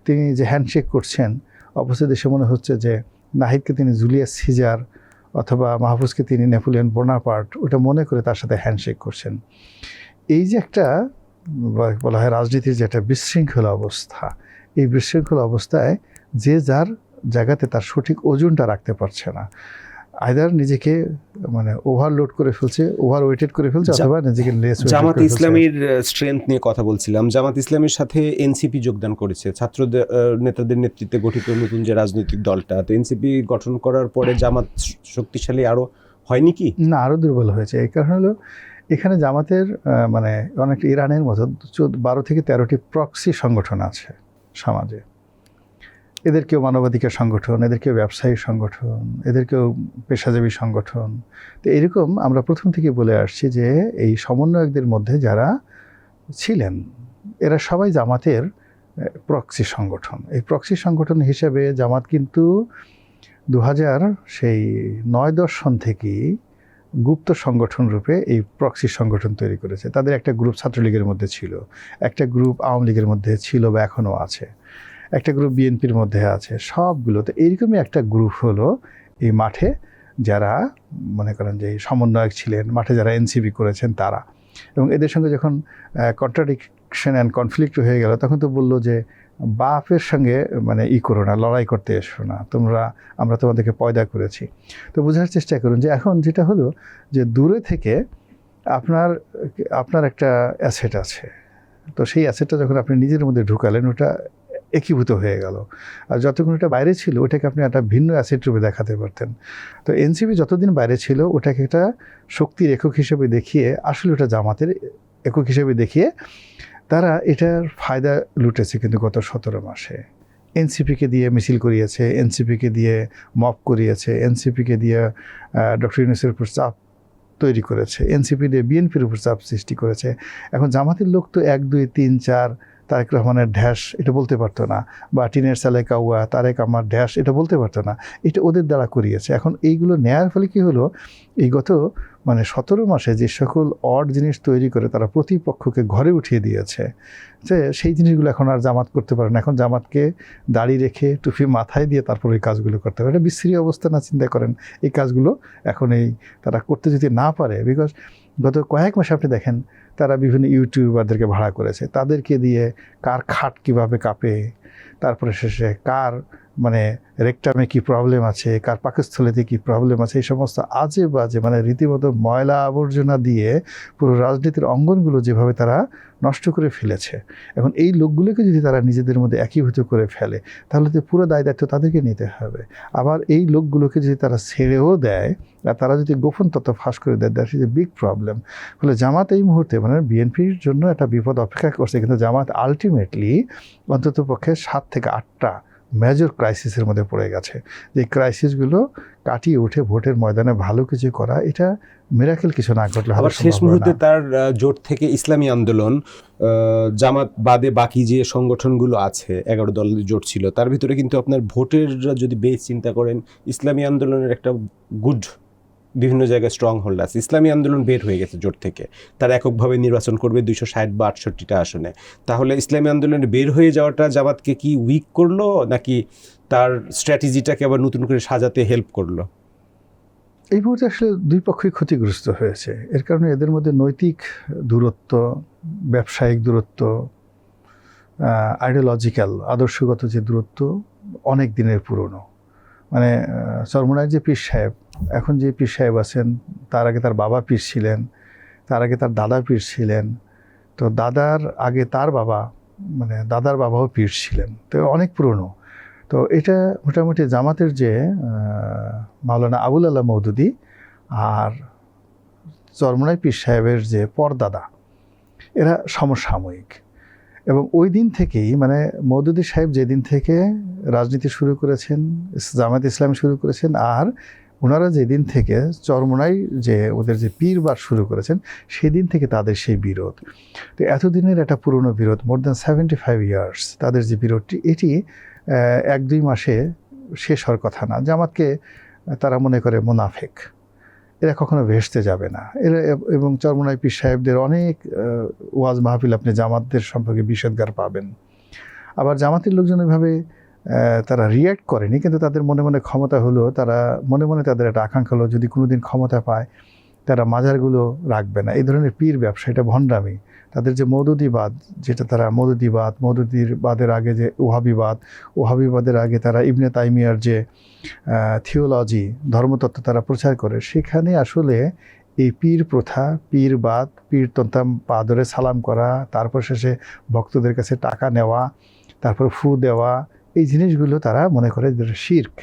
তিনি যে হ্যান্ডশেক করছেন, অবশ্যই দেশে মনে হচ্ছে যে নাহিদকে তিনি জুলিয়াস সিজার অথবা মাহফুজকে তিনি নেপোলিয়ন বোনাপার্ট, ওটা মনে করে তার সাথে হ্যান্ডশেক করছেন। এই যে একটা বলা হয় রাজনীতির যে একটা বিশৃঙ্খলা অবস্থা, এই বিশৃঙ্খলা অবস্থায় যে যার জায়গাতে তার সঠিক ওজনটা রাখতে পারছে না, আইদার নিজেকে মানে ওভারলোড করে ফেলছে, ওভার ওয়েটেড করে ফেলছে, অথবা নিজেকে লেস। জামাত ইসলামীর স্ট্রেংথ নিয়ে কথা বলছিলাম। জামাত ইসলামের সাথে এনসিপি যোগদান করেছে, ছাত্র নেতাদের নেতৃত্বে গঠিত নতুন যে রাজনৈতিক দলটা। তো এনসিপি গঠন করার পরে জামাত শক্তিশালী আরো হয়নি কি? না, আরও দুর্বল হয়েছে। এই কারণ হলো এখানে জামাতের মানে অনেকটা ইরানের মতো 12 থেকে 13টি প্রক্সি সংগঠন আছে সমাজে। এদের কেউ মানবাধিকার সংগঠন, এদের কেউ ব্যবসায়ী সংগঠন, এদের কেউ পেশাজীবী সংগঠন। তো এরকম আমরা প্রথম থেকে বলে আসছি যে এই সমন্বয়কদের মধ্যে যারা ছিলেন, এরা সবাই জামাতের প্রক্সি সংগঠন। এই প্রক্সি সংগঠন হিসেবে জামাত কিন্তু 2009-10 সন থেকেই গুপ্ত সংগঠন রূপে এই প্রক্সি সংগঠন তৈরি করেছে। তাদের একটা গ্রুপ ছাত্রলীগের মধ্যে ছিল, একটা গ্রুপ আওয়ামী লীগের মধ্যে ছিল বা এখনও আছে, একটা গ্রুপ বিএনপির মধ্যে আছে, সবগুলো। তো এইরকমই একটা গ্রুপ হলো এই মাঠে যারা মনে করেন যে সমন্বয়ক ছিলেন, মাঠে যারা এনসিপি করেছেন তারা। এবং এদের সঙ্গে যখন কন্ট্রাডিকশন অ্যান্ড কনফ্লিক্ট হয়ে গেল, তখন তো বললো যে বাপের সঙ্গে মানে করো না, লড়াই করতে এসো না, আমরা তোমাদেরকে পয়দা করেছি। তো বোঝার চেষ্টা করুন যে এখন যেটা হলো যে দূরে থেকে আপনার একটা অ্যাসেট আছে, তো সেই অ্যাসেটটা যখন আপনি নিজের মধ্যে ঢুকালেন, ওটা একীভূত হয়ে গেল। আর যতক্ষণ ওটা বাইরে ছিল, ওটাকে আপনি একটা ভিন্ন অ্যাসেট রূপে দেখাতে পারতেন। তো এনসিপি যতদিন বাইরে ছিল, ওটাকে একটা শক্তির একক হিসেবে দেখিয়ে, আসলে ওটা জামাতের একক হিসেবে দেখিয়ে তারা এটার ফায়দা লুটেছে। কিন্তু গত 17 মাসে এনসিপিকে দিয়ে মিছিল করিয়েছে, এনসিপিকে দিয়ে মব করিয়েছে, এনসিপিকে দিয়ে ডক্টর ইউনূসের উপর চাপ তৈরি করেছে, এনসিপি দিয়ে বিএনপির উপর চাপ সৃষ্টি করেছে। এখন জামাতের লোক তো 1, 2, 3, 4 তারেক রহমানের ঢ্যাস এটা বলতে পারতো না, বা টিনের সালে কাউয়া তারেক আমার ঢ্যাস এটা বলতে পারতো না, এটা ওদের দ্বারা করিয়েছে। এখন এইগুলো নেয়ার ফলে কী হলো, এই গত 17 মাসে যে সকল অড জিনিস তৈরি করে তারা প্রতিপক্ষকে ঘরে উঠিয়ে দিয়েছে, যে সেই জিনিসগুলো এখন আর জামাত করতে পারে না। এখন জামাতকে দাড়ি রেখে টুপি মাথায় দিয়ে তারপর এই কাজগুলো করতে পারে। এটা বিশ্রী অবস্থা না? চিন্তা করেন এই কাজগুলো এখন তারা করতে যদি না পারে, বিকজ গত কয়েক মাসে আপনি দেখেন তারা বিভিন্ন ইউটিউবারদেরকে ভাড়া করেছে, তাদেরকে দিয়ে কার খাট কীভাবে কাঁপে, তারপরে শেষে কার রেকটামে কী প্রবলেম আছে, কার পাকস্থলীতে কী প্রবলেম আছে, এই সমস্ত আজে বাজে রীতিমতো ময়লা আবর্জনা দিয়ে পুরো রাজনীতির অঙ্গনগুলো যেভাবে তারা নষ্ট করে ফেলেছে। এখন এই লোকগুলোকে যদি তারা নিজেদের মধ্যে একীভূত করে ফেলে, তাহলে তো পুরো দায় দায়িত্ব তাদেরকে নিতে হবে। আবার এই লোকগুলোকে যদি তারা ছেড়েও দেয়, আর তারা যদি গোপন তথ্য ফাঁস করে দেয়, that is a big problem. ফলে জামাত এই মুহূর্তে বিএনপির জন্য একটা বিপদ অপেক্ষা করছে, কিন্তু জামাত আলটিমেটলি অন্তত পক্ষে 7 থেকে 8টা মেজর ক্রাইসিসের মধ্যে পড়ে গেছে। যে ক্রাইসিসগুলো কাটিয়ে উঠে ভোটের ময়দানে ভালো কিছু করা, এটা মিরাকেল কিছু না ঘটলে আবার শেষ মুহূর্তে তার জোট থেকে ইসলামী আন্দোলন, জামাত বাদে বাকি যে সংগঠনগুলো আছে, 11 দলের জোট ছিল, তার ভিতরে কিন্তু আপনার ভোটের যদি বেস চিন্তা করেন, ইসলামী আন্দোলনের একটা গুড বিভিন্ন জায়গায় স্ট্রং হোল্ড আছে। ইসলামী আন্দোলন বের হয়ে গেছে জোট থেকে, তারা এককভাবে নির্বাচন করবে 260 বা 68টা আসনে। তাহলে ইসলামী আন্দোলনে বের হয়ে যাওয়াটা জামাতকে কি উইক করলো, নাকি তার স্ট্র্যাটেজিটাকে আবার নতুন করে সাজাতে হেল্প করলো? এই মুহূর্তে আসলে দুই পক্ষই ক্ষতিগ্রস্ত হয়েছে। এর কারণে এদের মধ্যে নৈতিক দূরত্ব, ব্যবসায়িক দূরত্ব, আইডিওলজিক্যাল আদর্শগত যে দূরত্ব অনেক দিনের পুরনো। চরমোনাইয়ের যে পীর সাহেব, এখন যে পীর সাহেব আছেন, তার আগে তার বাবা পীর ছিলেন, তার আগে তার দাদা পীর ছিলেন, তো দাদার আগে তার বাবা দাদার বাবাও পীর ছিলেন, তো অনেক পুরনো। তো এটা মোটামুটি জামাতের যে মাওলানা আবুল আল্লাহ মওদুদী আর চরমোনাই পীর সাহেবের যে পরদাদা, এরা সমসাময়িক। এবং ওই দিন থেকেই মওদুদী সাহেব যেদিন থেকে রাজনীতি শুরু করেছেন, জামায়াত ইসলামী শুরু করেছেন, আর ওনারা যেদিন থেকে চরমোনাই যে ওদের যে পীরবার শুরু করেছেন, সেদিন থেকে তাদের সেই বিরোধ। তো এতদিনের একটা পুরনো বিরোধ, মোর দ্যান 75 ইয়ার্স তাদের যে বিরোধটি, এটি 1-2 মাসে শেষ হওয়ার কথা না। জামাতকে তারা মনে করে মুনাফেক, এরা কখনো ভেস্তে যাবে না। এরা এবং চরমোনাই পীর সাহেবদের অনেক ওয়াজ মাহফিল আপনি জামাতদের সম্পর্কে বিষোদ্গার পাবেন। আবার জামাতের লোকজন এভাবে তারা রিয়্যাক্ট করেনি, কিন্তু তাদের মনে মনে ক্ষমতা হলো, তারা মনে মনে তাদের একটা আকাঙ্ক্ষা হলো যদি কোনোদিন ক্ষমতা পায় তারা মাজারগুলো রাখবে না। এই ধরনের পীর ব্যবসা, এটা ভণ্ডামি। তাদের যে মওদুদিবাদ, যেটা তারা মওদুদির বাদের আগে যে ওহাবিবাদের আগে তারা ইবনে তাইমিয়ার যে থিওলজি, ধর্মতত্ত্ব তারা প্রচার করে, সেখানে আসলে এই পীর প্রথা, পীরবাদ, পীরতন্ত্র পা ধরে সালাম করা, তারপর শেষে ভক্তদের কাছে টাকা নেওয়া, তারপর ফু দেওয়া, এই জিনিসগুলো তারা মনে করে যেটা শিরক,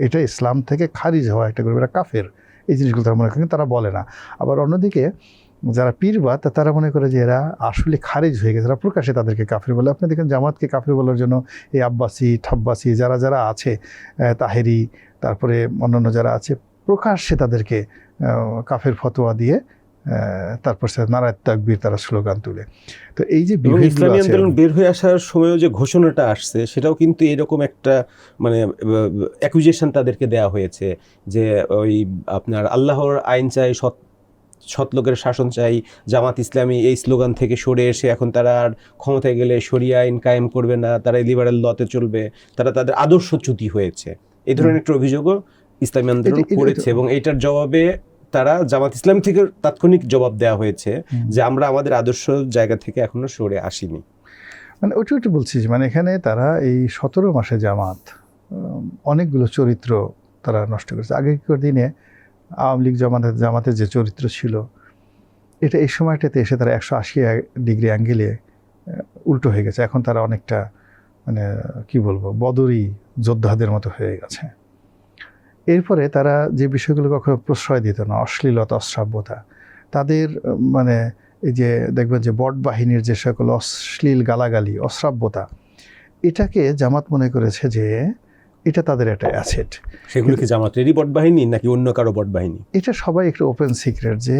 এটা ইসলাম থেকে খারিজ হওয়া একটা গ্রুপ, এরা কাফের। এই জিনিসগুলো তারা মনে করেন, তারা বলে না। আবার অন্যদিকে যারা পীরবাদ, তারা মনে করে যে এরা আসলে খারিজ হয়ে গেছে, তারা প্রকাশ্যে তাদেরকে কাফের বলে। আপনি দেখেন জামাতকে কাফের বলার জন্য এই আব্বাসি, ঠাব্বাসি যারা আছে, তাহেরি, তারপরে অন্যান্য যারা আছে, প্রকাশ্যে তাদেরকে কাফের ফতোয়া দিয়ে তারপর নারায়ে তাকবীর তারা স্লোগান তুলে। তো এই যে ইসলামী আন্দোলন বের হয়ে আসার সময়ও যে ঘোষণাটা আসছে, সেটাও কিন্তু এরকম একটা অ্যাকুজেশন তাদেরকে দেওয়া হয়েছে যে ওই আপনার আল্লাহর আইন চাই, সৎ লোকের শাসন চাই, জামাত ইসলামী এই স্লোগান থেকে সরে এসে এখন তারা আর ক্ষমতায় গেলে শরিয়া আইন কায়েম করবে না, তারা লিবারেল লতে চলবে, তারা তাদের আদর্শচ্যুতি হয়েছে। এই ধরনের একটা অভিযোগও ইসলামী আন্দোলন করেছে, এবং এইটার জবাবে তারা জামাত ইসলাম থেকে তাৎক্ষণিক জবাব দেওয়া হয়েছে যে আমরা আমাদের আদর্শ জায়গা থেকে এখনো সরে আসিনি। মানে ওইটা বলছি যে মানে এখানে তারা এই 17 মাসে জামাত অনেকগুলো চরিত্র তারা নষ্ট করেছে। আগেকার দিনে আওয়ামী লীগ জামাতের যে চরিত্র ছিল, এটা এই সময়টাতে এসে তারা 180 ডিগ্রি অ্যাঙ্গেলে উল্টো হয়ে গেছে। এখন তারা অনেকটা মানে কি বলবো, বদরি যোদ্ধাদের মতো হয়ে গেছে। এরপরে তারা যে বিষয়গুলো কখনো প্রশ্রয় দিত না, অশ্লীলতা, অশ্রাব্যতা, তাদের মানে এই যে দেখবেন যে বট বাহিনীর যে সকল অশ্লীল গালাগালি, অশ্রাব্যতা, এটাকে জামাত মনে করেছে যে এটা তাদের একটা অ্যাসেট। সেগুলো কি জামাতেরই বট বাহিনী নাকি অন্য কারো বট বাহিনী? এটা সবাই একটা ওপেন সিক্রেট যে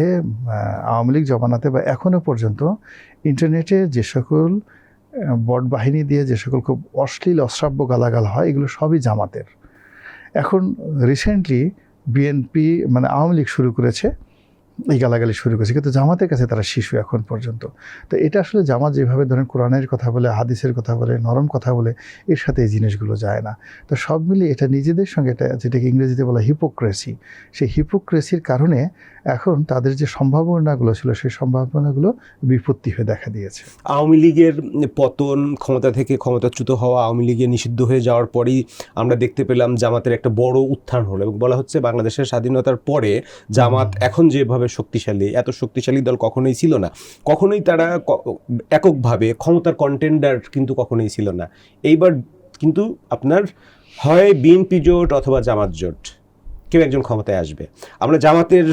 আওয়ামী লীগ জমানাতে বা এখনও পর্যন্ত ইন্টারনেটে যে সকল বট বাহিনী দিয়ে যে সকল খুব অশ্লীল অশ্রাব্য গালাগাল হয়, এগুলো সবই জামাতের। এখন রিসেন্টলি বিএনপি মানে আওয়ামী লীগ শুরু করেছে এই গালাগালি শুরু করেছে, কিন্তু জামাতের কাছে তারা শিশু এখন পর্যন্ত। তো এটা আসলে জামাত যেভাবে ধরেন কোরআনের কথা বলে, হাদিসের কথা বলে, নরম কথা বলে, এর সাথে এই জিনিসগুলো যায় না। তো সব মিলিয়ে এটা নিজেদের সঙ্গে এটা যেটাকে ইংরেজিতে বলা হিপোক্রেসি, সেই হিপোক্রেসির কারণে এখন তাদের যে সম্ভাবনাগুলো ছিল সেই সম্ভাবনাগুলো বিপত্তি হয়ে দেখা দিয়েছে। আওয়ামী লীগের পতন, ক্ষমতা থেকে ক্ষমতাচ্যুত হওয়া, আওয়ামী লীগের নিষিদ্ধ হয়ে যাওয়ার পরেই আমরা দেখতে পেলাম জামাতের একটা বড় উত্থান হলো এবং বলা হচ্ছে বাংলাদেশের স্বাধীনতার পরে জামাত এখন যেভাবে শক্তিশালী, এত শক্তিশালী দল কখনোই ছিল না। কখনোই তারা এককভাবে ক্ষমতার কন্টেন্ডার কিন্তু কখনোই ছিল না। এইবার কিন্তু আপনার হয় বিএনপি জোট অথবা জামাত জোট, কেউ একজন ক্ষমতায় আসবে। আমরা জামাতের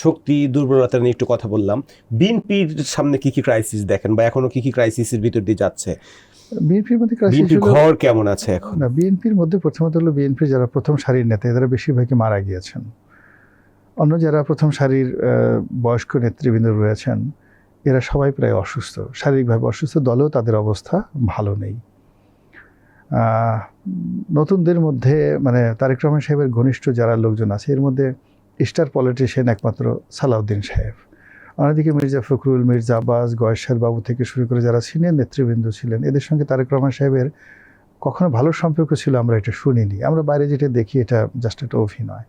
শক্তি দুর্বলতা নিয়ে একটু কথা বললাম। বিএনপির সামনে কি কি ক্রাইসিস দেখেন বা এখনো কি কি ক্রাইসিসের ভিতর দিয়ে যাচ্ছে? বিএনপির মধ্যে বিএনপির ঘর কেমন আছে এখন? না, বিএনপির মধ্যে প্রথমত হলো বিএনপির যারা প্রথম সারির নেতা এরা বেশিরভাগই মারা গিয়েছেন। অন্য যারা প্রথম সারির বয়স্ক নেতৃবৃন্দ রয়েছেন এরা সবাই প্রায় অসুস্থ, শারীরিকভাবে অসুস্থ, দলেও তাদের অবস্থা ভালো নেই। নতুনদের মধ্যে মানে তারেক রহমান সাহেবের ঘনিষ্ঠ যারা লোকজন আছে এর মধ্যে স্টার পলিটিশিয়ান একমাত্র সালাউদ্দিন সাহেব। অন্যদিকে মির্জা ফখরুল, মির্জা আব্বাস, গয়েশ্বর বাবু থেকে শুরু করে যারা সিনিয়র নেতৃবৃন্দ ছিলেন এদের সঙ্গে তারেক রহমান সাহেবের কখনো ভালো সম্পর্ক ছিল আমরা এটা শুনিনি। আমরা বাইরে যেটা দেখি এটা জাস্ট একটা অভিনয়।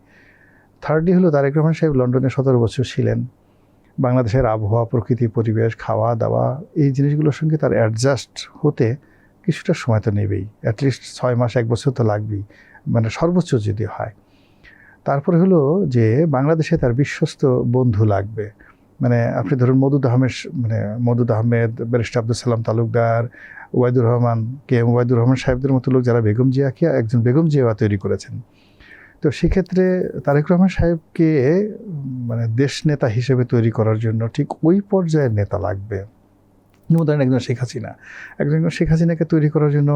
থার্ডলি হলো তারেক রহমান সাহেব লন্ডনে 17 বছর ছিলেন। বাংলাদেশের আবহাওয়া, প্রকৃতি, পরিবেশ, খাওয়া দাওয়া এই জিনিসগুলোর সঙ্গে তার অ্যাডজাস্ট হতে কিছুটা সময় তো নেবেই, অ্যাটলিস্ট 6 মাস 1 বছর তো লাগবেই, মানে সর্বোচ্চ যদি হয়। তারপরে হলো যে বাংলাদেশে তার বিশ্বস্ত বন্ধু লাগবে। মানে আপনি ধরুন মওদুদ আহমেদ, ব্যারিস্টার আব্দুল সালাম তালুকদার, ওয়াইদুর রহমান, ওয়াইদুর রহমান সাহেবদের মতো লোক যারা বেগম জিয়াকে একজন বেগম জিয়া তৈরি করেছেন। তো সেক্ষেত্রে তারেক রহমান সাহেবকে মানে দেশ নেতা হিসেবে তৈরি করার জন্য ঠিক ওই পর্যায়ের নেতা লাগবে। যেমন ধরেন একজন শেখ হাসিনাকে তৈরি করার জন্য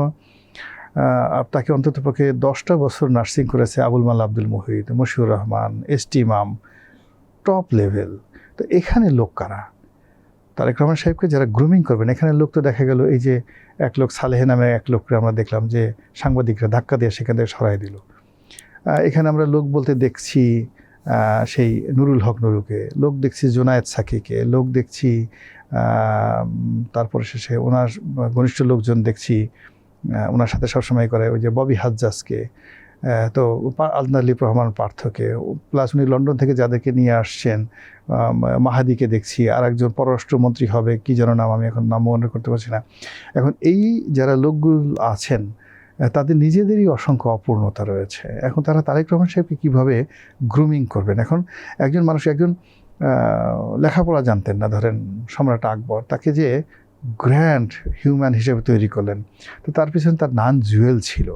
তাকে অন্ততপক্ষে 10টা বছর নার্সিং করেছে আবুল মাল আব্দুল মুহিত, মশিউর রহমান, এসটি ইমাম, টপ লেভেল। তো এখানে লোক কারা? তারেক রহমান সাহেবকে যারা গ্রুমিং করবেন এখানে লোক তো দেখা গেল এই যে এক লোক সালেহে নামে এক লোককে আমরা দেখলাম যে সাংবাদিকরা ধাক্কা দিয়ে সেখান থেকে সরাই দিল। এখানে আমরা লোক বলতে দেখছি সেই নুরুল হক নুরুকে, লোক দেখছি জোনায়েদ সাকিকে, লোক দেখছি তারপরে শেষে ওনার ঘনিষ্ঠ লোকজন দেখছি ওনার সাথে সবসময় করে ওই যে ববি হাজ্জাজকে, তো আলনালিপ রহমান পার্থকে, প্লাস উনি লন্ডন থেকে যাদেরকে নিয়ে আসছেন মাহাদিকে দেখছি, আর একজন পররাষ্ট্রমন্ত্রী হবে কি যেন নাম, আমি এখন নাম মনে করতে পারছি না। এখন এই যারা লোকগুলো আছেন তাদের নিজেদেরই অসংখ্য অপূর্ণতা রয়েছে। এখন তারা তারেক রহমান সাহেবকে কীভাবে গ্রুমিং করবেন? এখন একজন মানুষ লেখাপড়া জানতেন না, ধরেন সম্রাট আকবর, তাকে যে গ্র্যান্ড হিউম্যান হিসেবে তৈরি করলেন, তো তার পিছনে তার নান জুয়েল ছিল।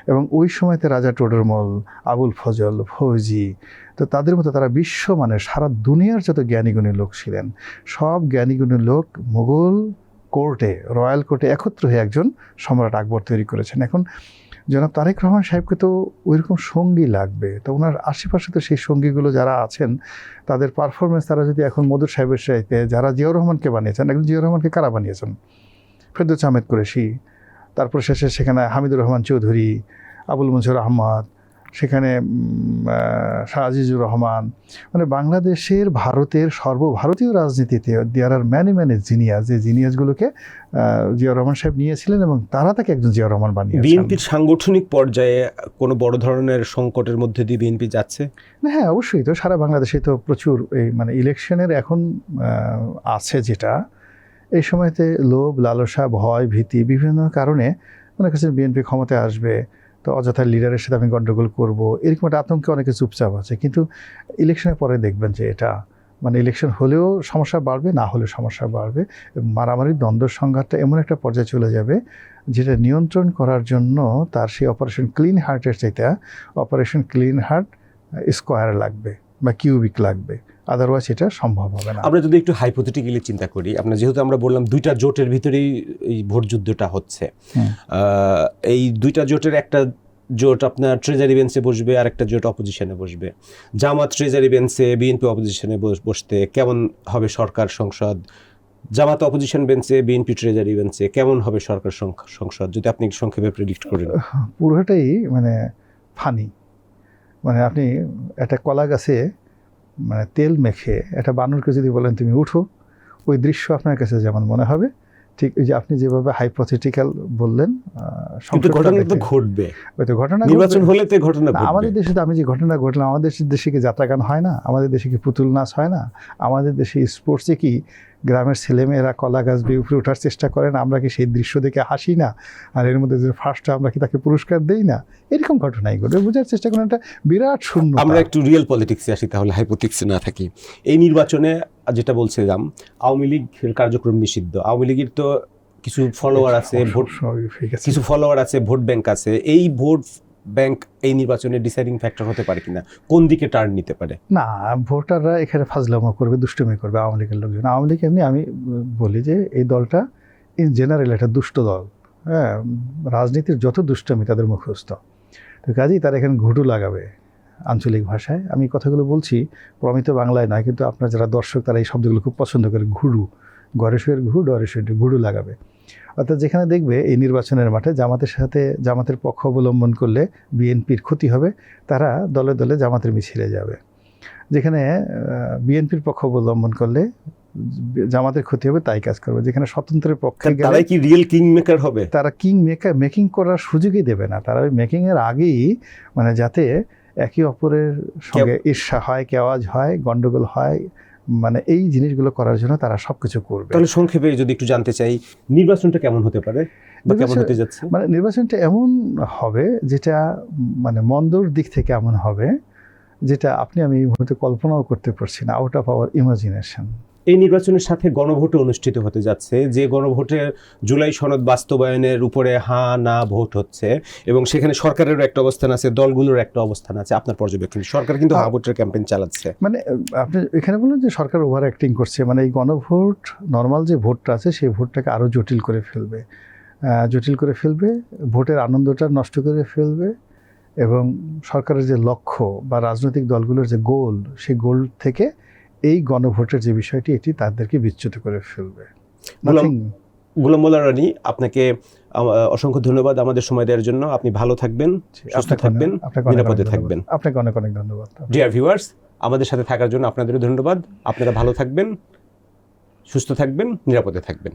এবং ওই সময়তে রাজা টোডরমল, আবুল ফজল, ফৌজি, তো তাদের মতো তারা বিশ্বমানের সারা দুনিয়ার যত জ্ঞানীগুণী লোক ছিলেন সব জ্ঞানীগুণী লোক মুঘল কোর্টে, রয়্যাল কোর্টে একত্র হয়ে একজন সম্রাট আকবর তৈরি করেছেন। এখন জনাব তারেক রহমান সাহেবকে তো ওইরকম সঙ্গী লাগবে। তো ওনার আশেপাশে তো সেই সঙ্গীগুলো যারা আছেন তাদের পারফরমেন্স, তারা যদি এখন মধুর সাহেবের সাথে যারা জিয়াউর রহমানকে বানিয়েছেন, একজন জিয়াউর রহমানকে কারা বানিয়েছেন? ফেরদৌস আহমেদ কুরেশি, তারপর শেষে সেখানে হামিদুর রহমান চৌধুরী, আবুল মনসুর আহমদ, সেখানে শাহ আজিজুর রহমান, মানে বাংলাদেশের ভারতের সর্বভারতীয় রাজনীতিতে দেয়ার আর ম্যানি জিনিয়াস, যে জিনিয়াসগুলোকে জিয়াউর রহমান সাহেব নিয়েছিলেন এবং তারা তাকে একজন জিয়াউর রহমান বানিয়েছেন। বিএনপির সাংগঠনিক পর্যায়ে কোনো বড় ধরনের সংকটের মধ্যে দিয়ে বিএনপি যাচ্ছে? না, হ্যাঁ, অবশ্যই। তো সারা বাংলাদেশে তো প্রচুর এই মানে ইলেকশনের এখন আছে, যেটা এই সময়তে লোভ, লালসা, ভয়, ভীতি বিভিন্ন কারণে মনে করছেন বিএনপি ক্ষমতায় আসবে, তো অযথা লিডারের সাথে আমি গণ্ডগোল করব, এরকম একটা আতঙ্কে অনেকে চুপচাপ আছে। কিন্তু ইলেকশনের পরে দেখবেন যে এটা মানে ইলেকশন হলেও সমস্যা বাড়বে, না হলেও সমস্যা বাড়বে। মারামারি, দ্বন্দ্ব সংঘাতটা এমন একটা পর্যায়ে চলে যাবে যেটা নিয়ন্ত্রণ করার জন্য তার সেই অপারেশন ক্লিন হার্টের চাইতে অপারেশন ক্লিন হার্ট স্কোয়ার লাগবে বা কিউবিক লাগবে, আদারওয়াইজ এটা সম্ভব হবে না। আমরা যদি একটু হাইপোথেটিক্যালি চিন্তা করি, যেহেতু আমরা বললাম দুইটা জোটের ভিতরেই এই ভোট যুদ্ধটা হচ্ছে, এই দুইটা জোটের একটা জোট আপনার ট্রেজারি বেঞ্চে বসবে আর একটা জোট অপোজিশনে বসবে। জামাত ট্রেজারি বেঞ্চে, বিএনপি অপোজিশনে বসতে কেমন হবে সরকার সংসদ? জামাত অপোজিশন বেঞ্চে, বিএনপি ট্রেজারি বেঞ্চে, কেমন হবে সরকার সংসদ, যদি আপনি সংক্ষেপে প্রেডিক্ট করেন? পুরোটাই মানে ফানি। মানে আপনি একটা কলা গাছে মানে তেল মেখে একটা বানরকে যদি বলেন তুমি উঠো, ওই দৃশ্য আপনার কাছে যেমন মনে হবে, ঠিক ওই যে আপনি যেভাবে হাইপোথেটিক্যাল বললেন, ঘটনা তো ঘটবে, ওই তো ঘটনা নির্বাচন হলে তো ঘটনা ঘটবে। আমাদের দেশে তো আমি যে ঘটনা ঘটলাম, আমাদের দেশে কি যাত্রাগান হয় না? আমাদের দেশে কি পুতুল নাচ হয় না? আমাদের দেশে স্পোর্টসে কি গ্রামের ছেলেমেয়েরা কলা গাছ বেয়ে উপরে ওঠার চেষ্টা করে না? আমরা কি সেই দৃশ্য দেখে হাসি না? আর এর মধ্যে যে ফার্স্ট আমরা কি তাকে পুরস্কার দেই না? এরকম ঘটনাই ঘটে, বোঝার চেষ্টা করেন একটা বিরাট শূন্য। আমরা একটু রিয়েল পলিটিক্সে আসি তাহলে, হাইপোথেটিক্সে না থাকি। এই নির্বাচনে যেটা বলছিলাম, আওয়ামী লীগের কার্যক্রম নিষিদ্ধ। আওয়ামী লীগের তো কিছু ফলোয়ার আছে, কিছু ফলোয়ার আছে, ভোট ব্যাংক আছে। এই ভোট ব্যাংক এই নির্বাচনে ডিসাইডিং ফ্যাক্টর হতে পারে কিনা, কোন দিকে টার্ন নিতে পারে? না, ভোটাররা এখানে ফাজলামো করবে, দুষ্টুমি করবে আওয়ামী লীগের লোকজন। আওয়ামী লীগ এমনি, আমি বলি যে এই দলটা ইন জেনারেল একটা দুষ্ট দল। হ্যাঁ, রাজনীতির যত দুষ্টমি তাদের মুখস্থ, তো কাজেই তারা এখানে ঘুটু লাগাবে আঞ্চলিক ভাষায়। আমি কথাগুলো বলছি প্রমিত বাংলায় নয়, কিন্তু আপনার যারা দর্শক তারা এই শব্দগুলো খুব পছন্দ করে। ঘুরু, গরেশ্বরের ঘু, ডরেশ্বরের ঘুরু লাগাবে। অর্থাৎ যেখানে দেখবে এই নির্বাচনের মাঠে জামাতের সাথে, জামাতের পক্ষ অবলম্বন করলে বিএনপির ক্ষতি হবে, তারা দলে দলে জামাতের মিছিলে যাবে। যেখানে বিএনপির পক্ষ অবলম্বন করলে জামাতের ক্ষতি হবে, তাই কাজ করবে। যেখানে স্বতন্ত্রের পক্ষে গেলে তারা কি রিয়েল কিং মেকার হবে? তারা কিং মেকিং করার সুযোগই দেবে না। তারা ওই মেকিংয়ের আগেই মানে যাতে একে অপরের সঙ্গে ঈর্ষা হয়, কেওয়াজ হয়, গন্ডগোল হয়, মানে এই জিনিসগুলো করার জন্য তারা সবকিছু করবে। তাহলে সংক্ষেপে যদি একটু জানতে চাই, নির্বাচনটা কেমন হতে পারে বা কেমন হতে যাচ্ছে? মানে নির্বাচনটা এমন হবে যেটা মানে মন্দর দিক থেকে এমন হবে যেটা আপনি আমি এই মুহূর্তে কল্পনাও করতে পারছি না, আউট অফ আওয়ার ইমাজিনেশন। এই নির্বাচনের সাথে গণভোট অনুষ্ঠিত হতে যাচ্ছে, যে গণভোটে জুলাই সনদ বাস্তবায়নের উপরে হ্যাঁ না ভোট হচ্ছে, এবং সেখানে সরকারেরও একটা অবস্থান আছে, দলগুলোর একটা অবস্থান আছে। আপনার পর্যবেক্ষণ, সরকার কিন্তু হ্যাঁ ভোটের ক্যাম্পেইন চালাচ্ছে। মানে আপনি এখানে বললেন যে সরকার ওভার অ্যাক্টিং করছে, মানে এই গণভোট নর্মাল যে ভোটটা আছে সেই ভোটটাকে আরও জটিল করে ফেলবে, ভোটের আনন্দটা নষ্ট করে ফেলবে, এবং সরকারের যে লক্ষ্য বা রাজনৈতিক দলগুলোর যে গোল, সেই গোল থেকে এই গণভোটের যে বিষয়টি, এটি তাদেরকে বিচ্যুত করে ফেলবে। গোলাম মোল্লা রানী, আপনাকে অসংখ্য ধন্যবাদ আমাদের সময় দেওয়ার জন্য। আপনি ভালো থাকবেন, সুস্থ থাকবেন, নিরাপদে থাকবেন। আপনাকে অনেক অনেক ধন্যবাদ। ডিয়ার ভিউয়ার্স, আমাদের সাথে থাকার জন্য আপনাদেরও ধন্যবাদ। আপনারা ভালো থাকবেন, সুস্থ থাকবেন, নিরাপদে থাকবেন।